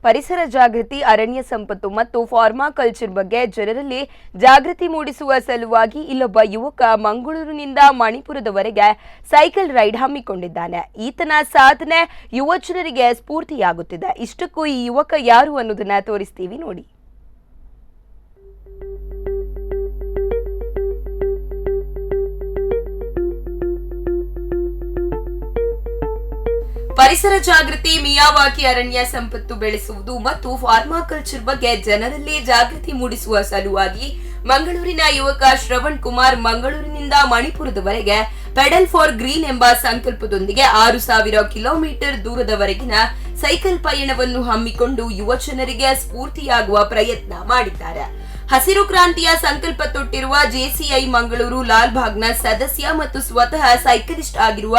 ಪರಿಸರ ಜಾಗೃತಿ, ಅರಣ್ಯ ಸಂಪತ್ತು ಮತ್ತು ಫಾರ್ಮಾಕಲ್ಚರ್ ಬಗ್ಗೆ ಜನರಲ್ಲಿ ಜಾಗೃತಿ ಮೂಡಿಸುವ ಸಲುವಾಗಿ ಇಲ್ಲೊಬ್ಬ ಯುವಕ ಮಂಗಳೂರಿನಿಂದ ಮಣಿಪುರದವರೆಗೆ ಸೈಕಲ್ ರೈಡ್ ಹಮ್ಮಿಕೊಂಡಿದ್ದಾನೆ. ಈತನ ಸಾಧನೆ ಯುವ ಜನರಿಗೆ ಸ್ಫೂರ್ತಿಯಾಗುತ್ತಿದೆ. ಇಷ್ಟಕ್ಕೂ ಈ ಯುವಕ ಯಾರು ಅನ್ನೋದನ್ನ ತೋರಿಸ್ತೀವಿ ನೋಡಿ. ಪರಿಸರ ಜಾಗೃತಿ, ಮಿಯಾವಾಕಿ ಅರಣ್ಯ ಸಂಪತ್ತು ಬೆಳೆಸುವುದು ಮತ್ತು ಫಾರ್ಮಾಕಲ್ಚರ್ ಬಗ್ಗೆ ಜನರಲ್ಲಿ ಜಾಗೃತಿ ಮೂಡಿಸುವ ಸಲುವಾಗಿ ಮಂಗಳೂರಿನ ಯುವಕ ಶ್ರವಣ್ ಕುಮಾರ್ ಮಂಗಳೂರಿನಿಂದ ಮಣಿಪುರದವರೆಗೆ ಪೆಡಲ್ ಫಾರ್ ಗ್ರೀನ್ ಎಂಬ ಸಂಕಲ್ಪದೊಂದಿಗೆ 6000 ಕಿಲೋಮೀಟರ್ ದೂರದವರೆಗಿನ ಸೈಕಲ್ ಪಯಣವನ್ನು ಹಮ್ಮಿಕೊಂಡು ಯುವ ಜನರಿಗೆ ಸ್ಫೂರ್ತಿಯಾಗುವ ಪ್ರಯತ್ನ ಮಾಡಿದ್ದಾರೆ. ಹಸಿರು ಕ್ರಾಂತಿಯ ಸಂಕಲ್ಪ ತೊಟ್ಟಿರುವ ಜೆಸಿಐ ಮಂಗಳೂರು ಲಾಲ್ಬಾಗ್ನ ಸದಸ್ಯ ಮತ್ತು ಸ್ವತಃ ಸೈಕಲಿಸ್ಟ್ ಆಗಿರುವ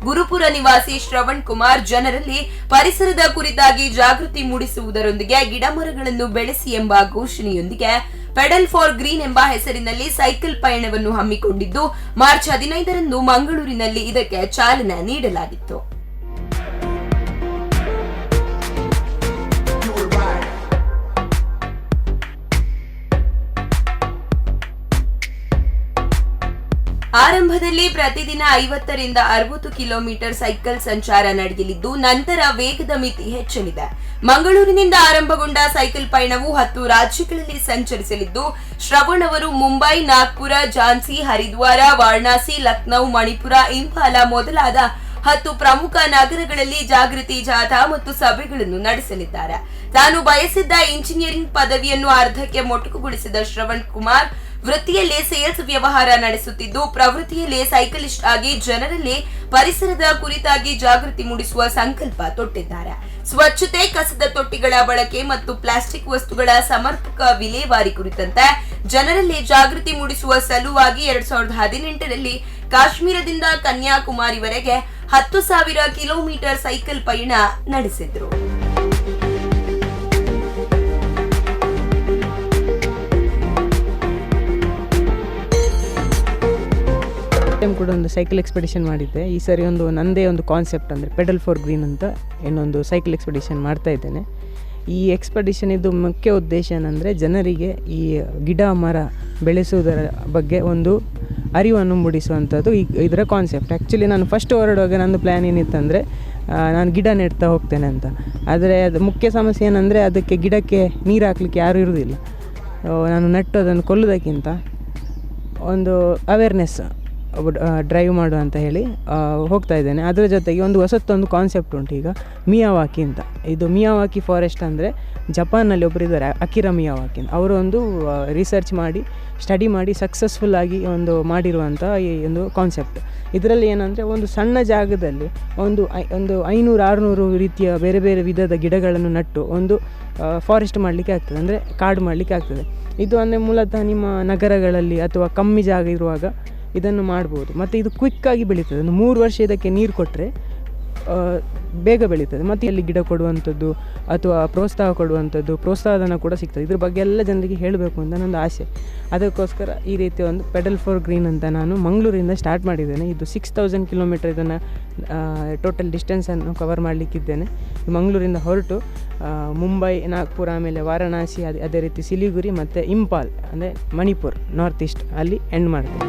ಗುರುಪುರ ನಿವಾಸಿ ಶ್ರವಣ್ ಕುಮಾರ್ ಜನರಲ್ಲಿ ಪರಿಸರದ ಕುರಿತಾಗಿ ಜಾಗೃತಿ ಮೂಡಿಸುವುದರೊಂದಿಗೆ ಗಿಡಮರಗಳನ್ನು ಬೆಳೆಸಿ ಎಂಬ ಘೋಷಣೆಯೊಂದಿಗೆ ಪೆಡಲ್ ಫಾರ್ ಗ್ರೀನ್ ಎಂಬ ಹೆಸರಿನಲ್ಲಿ ಸೈಕಲ್ ಪಯಣವನ್ನು ಹಮ್ಮಿಕೊಂಡಿದ್ದು ಮಾರ್ಚ್ 15ರಂದು ಮಂಗಳೂರಿನಲ್ಲಿ ಇದಕ್ಕೆ ಚಾಲನೆ ನೀಡಲಾಗಿತ್ತು. ಆರಂಭದಲ್ಲಿ ಪ್ರತಿದಿನ 50ರಿಂದ 60 ಕಿಲೋಮೀಟರ್ ಸೈಕಲ್ ಸಂಚಾರ ನಡೆಯಲಿದ್ದು ನಂತರ ವೇಗದ ಮಿತಿ ಹೆಚ್ಚಲಿದೆ. ಮಂಗಳೂರಿನಿಂದ ಆರಂಭಗೊಂಡ ಸೈಕಲ್ ಪಯಣವು 10 ರಾಜ್ಯಗಳಲ್ಲಿ ಸಂಚರಿಸಲಿದ್ದು ಶ್ರವಣ್ ಅವರು ಮುಂಬೈ, ನಾಗ್ಪುರ, ಝಾನ್ಸಿ, ಹರಿದ್ವಾರ, ವಾರಣಾಸಿ, ಲಕ್ನೌ, ಮಣಿಪುರ, ಇಂಫಾಲ ಮೊದಲಾದ 10 ಪ್ರಮುಖ ನಗರಗಳಲ್ಲಿ ಜಾಗೃತಿ ಜಾಥಾ ಮತ್ತು ಸಭೆಗಳನ್ನು ನಡೆಸಲಿದ್ದಾರೆ. ತಾನು ಬಯಸಿದ್ದ ಇಂಜಿನಿಯರಿಂಗ್ ಪದವಿಯನ್ನು ಅರ್ಧಕ್ಕೆ ಮೊಟಕುಗೊಳಿಸಿದ ಶ್ರವಣ್ ಕುಮಾರ್ ವೃತ್ತಿಯಲ್ಲೇ ಸೇಲ್ಸ್ ವ್ಯವಹಾರ ನಡೆಸುತ್ತಿದ್ದು ಪ್ರವೃತ್ತಿಯಲ್ಲೇ ಸೈಕಲಿಸ್ಟ್ ಆಗಿ ಜನರಲ್ಲಿ ಪರಿಸರದ ಕುರಿತಾಗಿ ಜಾಗೃತಿ ಮೂಡಿಸುವ ಸಂಕಲ್ಪ ತೊಟ್ಟಿದ್ದಾರೆ. ಸ್ವಚ್ಛತೆ, ಕಸದ ತೊಟ್ಟಿಗಳ ಬಳಕೆ ಮತ್ತು ಪ್ಲಾಸ್ಟಿಕ್ ವಸ್ತುಗಳ ಸಮರ್ಪಕ ವಿಲೇವಾರಿ ಕುರಿತಂತೆ ಜನರಲ್ಲಿ ಜಾಗೃತಿ ಮೂಡಿಸುವ ಸಲುವಾಗಿ 2018ರಲ್ಲಿ ಕಾಶ್ಮೀರದಿಂದ ಕನ್ಯಾಕುಮಾರಿವರೆಗೆ 10,000 ಕಿಲೋಮೀಟರ್ ಸೈಕಲ್ ಪಯಣ ನಡೆಸಿದ್ರು. ಟೈಮ್ ಕೂಡ ಒಂದು ಸೈಕಲ್ ಎಕ್ಸ್ಪೆಡಿಷನ್ ಮಾಡಿದ್ದೆ. ಈ ಸರಿ ನಂದೇ ಒಂದು ಕಾನ್ಸೆಪ್ಟ್ ಅಂದರೆ ಪೆಡಲ್ ಫಾರ್ ಗ್ರೀನ್ ಅಂತ ಇನ್ನೊಂದು ಸೈಕಲ್ ಎಕ್ಸ್ಪೆಡಿಷನ್ ಮಾಡ್ತಾ ಇದ್ದೇನೆ. ಈ ಎಕ್ಸ್ಪೆಡಿಷನ್ ಇದು ಮುಖ್ಯ ಉದ್ದೇಶ ಏನಂದರೆ ಜನರಿಗೆ ಈ ಗಿಡ ಮರ ಬೆಳೆಸುವುದರ ಬಗ್ಗೆ ಒಂದು ಅರಿವನ್ನು ಮೂಡಿಸುವಂಥದ್ದು ಇದರ ಕಾನ್ಸೆಪ್ಟ್. ಆ್ಯಕ್ಚುಲಿ ನಾನು ಫಸ್ಟ್ ಹೊರಡುವಾಗ ನಂದು ಪ್ಲ್ಯಾನ್ ಏನಿತ್ತಂದರೆ ನಾನು ಗಿಡ ನೆಡ್ತಾ ಹೋಗ್ತೇನೆ ಅಂತ. ಆದರೆ ಅದು ಮುಖ್ಯ ಸಮಸ್ಯೆ ಏನಂದರೆ ಅದಕ್ಕೆ ಗಿಡಕ್ಕೆ ನೀರು ಹಾಕಲಿಕ್ಕೆ ಯಾರೂ ಇರುವುದಿಲ್ಲ. ನಾನು ನೆಟ್ಟು ಅದನ್ನು ಕೊಲ್ಲೋದಕ್ಕಿಂತ ಒಂದು ಅವೇರ್ನೆಸ್ ಡ್ರೈವ್ ಮಾಡು ಅಂತ ಹೇಳಿ ಹೋಗ್ತಾ ಇದ್ದೇನೆ. ಅದರ ಜೊತೆಗೆ ಒಂದು ಹೊಸತ್ತೊಂದು ಕಾನ್ಸೆಪ್ಟ್ ಉಂಟು ಈಗ, ಮಿಯಾವಾಕಿ ಅಂತ. ಇದು ಮಿಯಾವಾಕಿ ಫಾರೆಸ್ಟ್ ಅಂದರೆ ಜಪಾನಲ್ಲಿ ಒಬ್ಬರು ಇದ್ದಾರೆ, ಅಕಿರಾ ಮಿಯಾವಾಕಿ. ಅವರು ಒಂದು ರಿಸರ್ಚ್ ಮಾಡಿ ಸ್ಟಡಿ ಮಾಡಿ ಸಕ್ಸಸ್ಫುಲ್ಲಾಗಿ ಒಂದು ಮಾಡಿರುವಂಥ ಈ ಒಂದು ಕಾನ್ಸೆಪ್ಟ್. ಇದರಲ್ಲಿ ಏನಂದರೆ ಒಂದು ಸಣ್ಣ ಜಾಗದಲ್ಲಿ ಒಂದು 500-600 ರೀತಿಯ ಬೇರೆ ಬೇರೆ ವಿಧದ ಗಿಡಗಳನ್ನು ನಟ್ಟು ಒಂದು ಫಾರೆಸ್ಟ್ ಮಾಡಲಿಕ್ಕೆ ಆಗ್ತದೆ, ಅಂದರೆ ಕಾಡು ಮಾಡಲಿಕ್ಕೆ ಆಗ್ತದೆ. ಇದು ಅಂದರೆ ಮೂಲತಃ ನಿಮ್ಮ ನಗರಗಳಲ್ಲಿ ಅಥವಾ ಕಮ್ಮಿ ಜಾಗ ಇರುವಾಗ ಇದನ್ನು ಮಾಡ್ಬೋದು. ಮತ್ತು ಇದು ಕ್ವಿಕ್ಕಾಗಿ ಬೆಳೀತದೆ. ಒಂದು 3 ವರ್ಷ ಇದಕ್ಕೆ ನೀರು ಕೊಟ್ಟರೆ ಬೇಗ ಬೆಳೀತದೆ. ಮತ್ತು ಇಲ್ಲಿ ಗಿಡ ಕೊಡುವಂಥದ್ದು ಅಥವಾ ಪ್ರೋತ್ಸಾಹ ಕೊಡುವಂಥದ್ದು, ಪ್ರೋತ್ಸಾಹಧನ ಕೂಡ ಸಿಗ್ತದೆ. ಇದ್ರ ಬಗ್ಗೆ ಎಲ್ಲ ಜನರಿಗೆ ಹೇಳಬೇಕು ಅಂತ ನನ್ನದು ಆಸೆ. ಅದಕ್ಕೋಸ್ಕರ ಈ ರೀತಿ ಒಂದು ಪೆಡಲ್ ಫಾರ್ ಗ್ರೀನ್ ಅಂತ ನಾನು ಮಂಗಳೂರಿಂದ ಸ್ಟಾರ್ಟ್ ಮಾಡಿದ್ದೇನೆ. ಇದು 6000 ಕಿಲೋಮೀಟರ್ ಇದನ್ನು ಟೋಟಲ್ ಡಿಸ್ಟೆನ್ಸನ್ನು ಕವರ್ ಮಾಡಲಿಕ್ಕಿದ್ದೇನೆ. ಮಂಗಳೂರಿಂದ ಹೊರಟು ಮುಂಬೈ, ನಾಗ್ಪುರ, ಆಮೇಲೆ ವಾರಣಾಸಿ, ಅದೇ ರೀತಿ ಸಿಲಿಗುರಿ ಮತ್ತು ಇಂಪಾಲ್ ಅಂದರೆ ಮಣಿಪುರ್ ನಾರ್ತ್ ಈಸ್ಟ್ ಅಲ್ಲಿ ಎಂಡ್ ಮಾಡ್ತೇನೆ.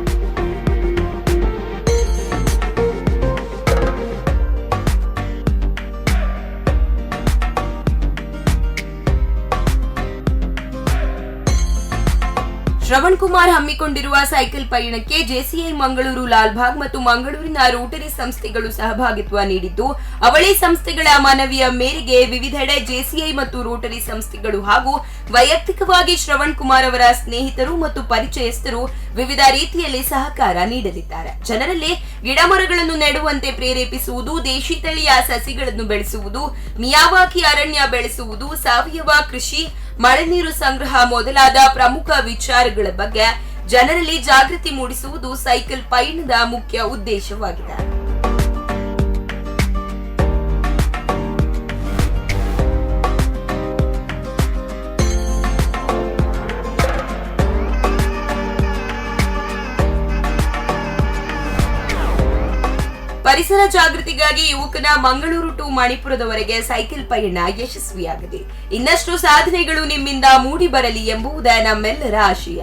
ಶ್ರವಣ್ ಕುಮಾರ್ ಹಮ್ಮಿಕೊಂಡಿರುವ ಸೈಕಲ್ ಪಯಣಕ್ಕೆ ಜೆಸಿಐ ಮಂಗಳೂರು ಲಾಲ್ಬಾಗ್ ಮತ್ತು ಮಂಗಳೂರಿನ ರೋಟರಿ ಸಂಸ್ಥೆಗಳು ಸಹಭಾಗಿತ್ವ ನೀಡಿದ್ದು, ಅವಳಿ ಸಂಸ್ಥೆಗಳ ಮನವಿಯ ಮೇರೆಗೆ ವಿವಿಧೆಡೆ ಜೆಸಿಐ ಮತ್ತು ರೋಟರಿ ಸಂಸ್ಥೆಗಳು ಹಾಗೂ ವೈಯಕ್ತಿಕವಾಗಿ ಶ್ರವಣ್ ಕುಮಾರ್ ಅವರ ಸ್ನೇಹಿತರು ಮತ್ತು ಪರಿಚಯಸ್ಥರು ವಿವಿಧ ರೀತಿಯಲ್ಲಿ ಸಹಕಾರ ನೀಡಲಿದ್ದಾರೆ. ಜನರಲ್ಲಿ ಗಿಡಮರಗಳನ್ನು ನೆಡುವಂತೆ ಪ್ರೇರೇಪಿಸುವುದು, ದೇಶಿ ತಳಿಯ ಸಸಿಗಳನ್ನು ಬೆಳೆಸುವುದು, ಮಿಯಾವಾಕಿ ಅರಣ್ಯ ಬೆಳೆಸುವುದು, ಸಾವಯವ ಕೃಷಿ, ಮಳೆ ನೀರು ಸಂಗ್ರಹ ಮೊದಲಾದ ಪ್ರಮುಖ ವಿಚಾರಗಳ ಬಗ್ಗೆ ಜನರಲ್ಲಿ ಜಾಗೃತಿ ಮೂಡಿಸುವುದು ಸೈಕಲ್ ಪಯಣದ ಮುಖ್ಯ ಉದ್ದೇಶವಾಗಿದೆ. ಪರಿಸರ ಪರಿಸರ ಜಾಗೃತಿಗಾಗಿ ಯುವಕನ ಮಂಗಳೂರು ಟು ಮಣಿಪುರದವರೆಗೆ ಸೈಕಲ್ ಪಯಣ ಯಶಸ್ವಿಯಾಗಿದೆ. ಇನ್ನಷ್ಟು ಸಾಧನೆಗಳು ನಿಮ್ಮಿಂದ ಮೂಡಿ ಬರಲಿ ಎಂಬುದೇ ನಮ್ಮೆಲ್ಲರ ಆಶಯ.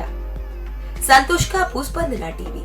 ಸಂತೋಷ್ ಕಾಪು, ಸ್ಪಂದನ ಟಿವಿ.